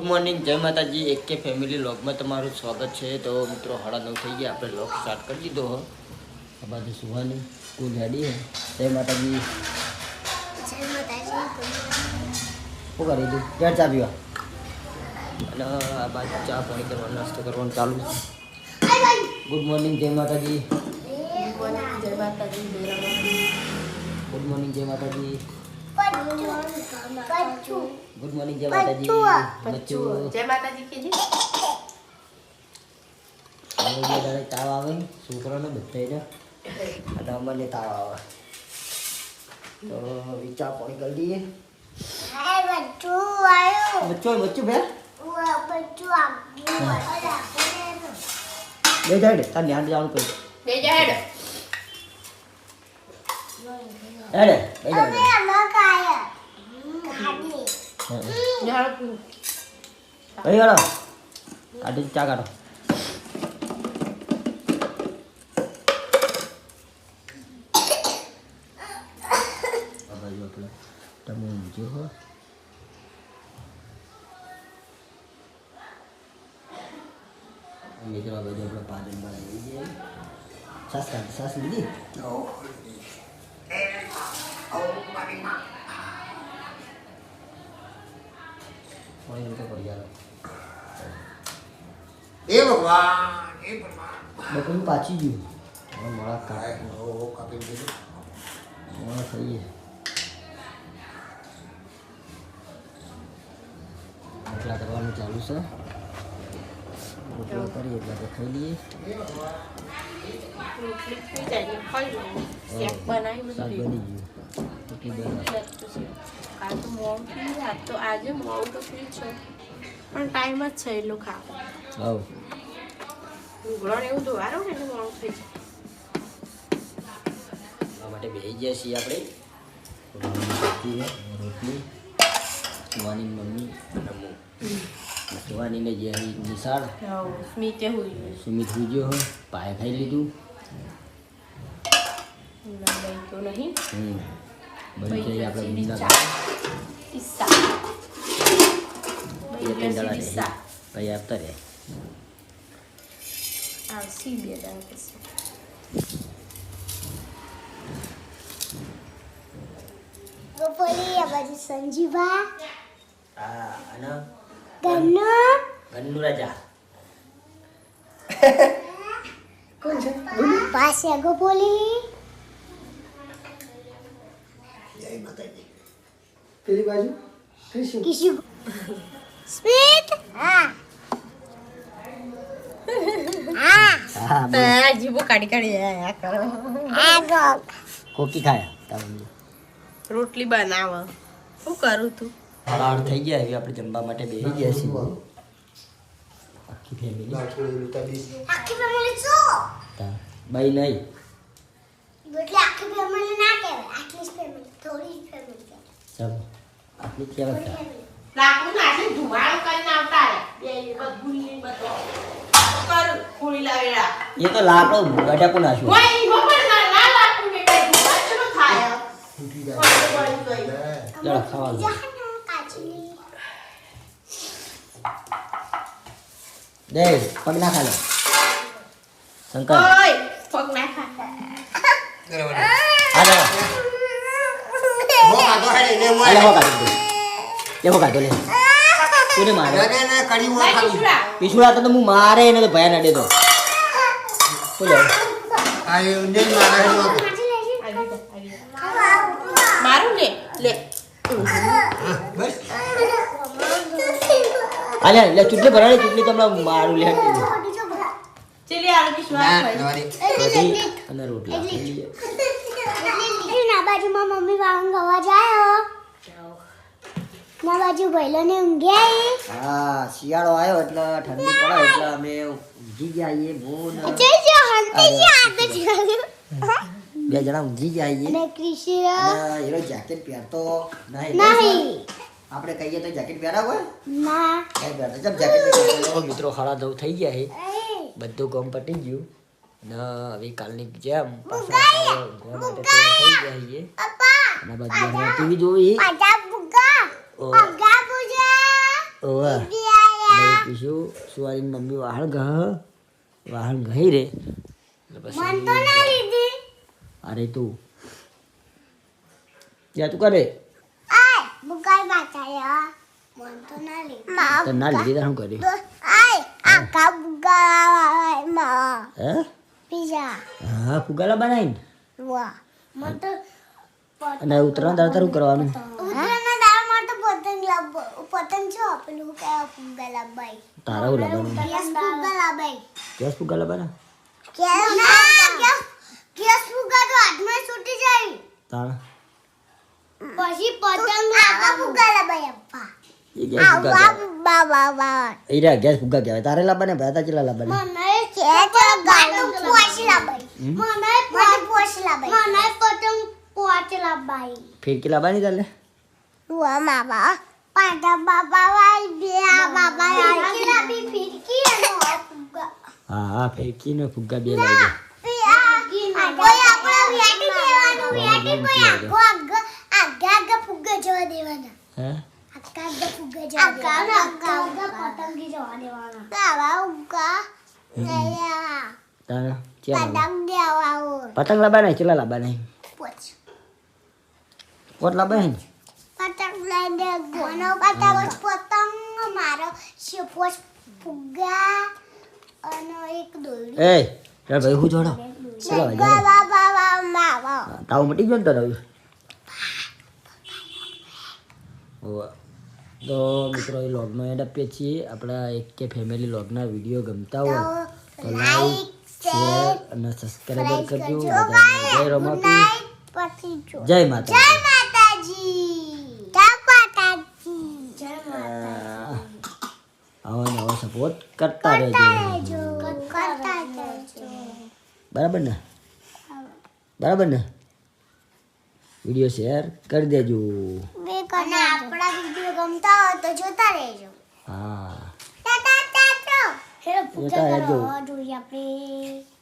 Good morning, જય માતાજી. એક કે ફેમિલી વ્લોગમાં તમારું સ્વાગત છે. તો મિત્રો 9:30 થઈ ગયા, આપણે વ્લોગ સ્ટાર્ટ કરી દીધો હો. આ બાજુ સુવાની સ્કૂલ રેડી હે. જય માતાજી. જય માતાજી. શું કરી દીધું? ક્યાં ચા પીવા? અને આ બાજુ ચા પાણી કરવાનો, નાસ્તો કરવાનું ચાલુ છે. ગુડ મોર્નિંગ, જય માતાજી. જય માતાજી. ગુડ મોર્નિંગ, જય માતાજી. ગુડ મોર્નિંગ, જય માતાજી. જય માતાજી કીધી. હવે તાવ આવે છોકરાને બધાને, અને અમને તાવ આવે તો ચા પાણી કરી દઈએ. બચ્ચું ભેર બે જાય તાર ધ્યાન જવાનું કહી બે જા હેડ. હેડે બે જાય કઈ વાળો કાઢી ચા કાઢો. બાજુ આપણે તમે જો હો મિત્રો આ બધું આપણે પાદન બાદ લઈ જઈએ. સાસ લીધી બકરું પાછી ગયું. હવે મોડા કાપી દીધું. મોડા થઈએ રોટલા કરવાનું ચાલુ છે. રોટલા કરીએ એટલે ખાઈ લઈએ. શાક બની ગયું. રોટલી બની તો આજે મોડું તો ફ્રી છે પણ ટાઈમ જ છે એટલું ખાવા. આવ ઉઘડો ને એવું ધોવારો ને એટલે મોડું થઈ જાય. આ માટે બેસી ગયા છીએ આપણે. રોટલી સુવાની મમ્મી અને હું. સુવાનીને જે નિશાળ સ્મિતે હોય સુમિત હુજ્યો હો પાય ખાઈ લીધું. તો નહીં બની જાય આપણે બીજા ઈસા કઈ આપતા રહે. આવસી બે દાડા પછી સંજીવા હા અને ગન્નુ રાજા કોણ છે પાસે ગોપોલી પેલી બાજુ કિશુ સ્વીટ હા હા જીભો કાઢી આ કરો આગો કોકી ખાયા તમે રોટલી બનાવ શું કરું તું ફરાળ થઈ ગયા હવે આપણે જમવા માટે બેસી ગયા છીએ. આખી ફેમિલી આખી ફેમિલી છો બાઈ નહીં એટલે આખી ફેમિલી ના કહેવાય આટલી જ ફેમિલી થોડી જ ફેમિલી કહેવાય. ચાલો આટલી કહેવાય. લાકડું નાખી ધુમાડો કરીને આવતા રે બે બધું બધો કર ખોલી લાવેલા એ તો લાકડો ગઢા કોણ નાખ્યું? કોઈ મોબર ના લાકડું ને કઈ ધુમાડો ન થાય ચાલો ખાવાનું. જહાના કાચલી દે પગ ના ખાલે શંકર ઓય પગ ના ખા હાલો હો કાઢી દે હો કાઢો લે કોને મારે પીછુડા તો હું મારે એને તો ભયા ના દેતો બોલો મારું લે અલે લે ચૂટલી ભરાણી ચૂટલી તમને મારું લે ચલી આલો વિશ્વાસ બધી અને રોટલા ખાઈ લઈએ. ના બાજુમાં મમ્મી વાંગ ગવા જાય ના બાજુ ભઈલોને ઊંઘ્યા હા શિયાળો આવ્યો એટલે ઠંડી પડે એટલે અમે ઊંઘી ગયા આવીએ. હું ને બે જણા ઊંઘી ગયા આવીએ. અને ક્રિશુ અને એનો જેકેટ પહેરતો નહીં. આપણે કહીએ તો જેકેટ પહેરા હોય ના નહીં પહેરતો. જબ જેકેટ મિત્રો 9:30 થઈ ગયા છે. બધું કામ પતી ગયું અને હવે કાલની જેમ પાછા ઊંઘવા માટે તૈયાર થઈ ગયા છીએ. અને બાજુ ટીવી જોવી. પાજા બુગા ઓહ પગા બુજા ઓહ દિયા એટલે કીધું સુવારીની મમ્મી વાહણ ગઈ રે એટલે મન તો પછી ના લીધી અરે તું ત્યાં તું કરે આય બુકાઈ બાચાયા મન તો ના લીધી તને ના લીધી તારે શું કર્યું આય આકા બુકા માં હે પીઝા હા ફુગાલા બનાવીને વાહ મન તો અને ઉત્તરાયણ દાડે તારું કરવાનું ઉતરાના દાળ માં તો પતંગ છો પેલું કે ફુગ્ગા લાબાઈ તારા હું લાવવાનું ગેસ ફુગ્ગા લાબાઈ કેસ ફુગા લાવવાના ગેસ ફુગ્ગા તો હાથમાં છૂટી જાય તારા પછી પતંગ આકા ફુગ્ગા લાબાઈ અપ્પા એ ગેસ ફુગા બાબા એ રહ્યા ગેસ ફુગા કહેવાય તારે લાવવાના ભાઈ તા ચેલા લાવવાના મને કે ગાડું પોશ લાબાઈ મને પોશ લાબાઈ મને પતંગ પોશ લાબાઈ ફિરકી લાવવાની તારે વા મામા પાટા બાબા વાઈ બિયા બાબા ફિરકી લાબી ફિરકી અને ફુગ્ગા હા હા ફિરકી ને ફુગા બે લાવી કોઈ આપણા વેટી દેવાનું વેટી કોઈ આગા ફુગ્ગા જવા દેવાના હે આગા ફુગ્ગા જવા દેવાના પતંગી જવા દેવાના કાવા ઉગા નયા તારા ચેલા પતંગ દેવાઓ પતંગ લાવવાના ચેલા લાવવાના પોચ કોટ લાવવાના પતંગ લઈ દે ગોનો પતંગ મારો પોચ ફુગ્ગા અને એક દોરી એ તાર ભાઈ હું જોડો ચલો બાબા તાવ મટી ગયો ને તારો હોવા તો મિત્રો એ લોગનો એડ આપીએ છીએ આપણા એક કે ફેમિલી લોગના વિડીયો ગમતા હોય તો લાઈક શેર અને સબસ્ક્રાઈબ કરજો બધાને જય રમાપી જય માતા આવો નવો સપોર્ટ કરતા રહેજો બરાબર ને વિડીયો શેર કરી દેજો અને આપણા વિડીયો ગમતા હોય તો જોતા રહેજો હા ટાટા ટાટા હે જોતા રહેજો. જોઈએ આપણે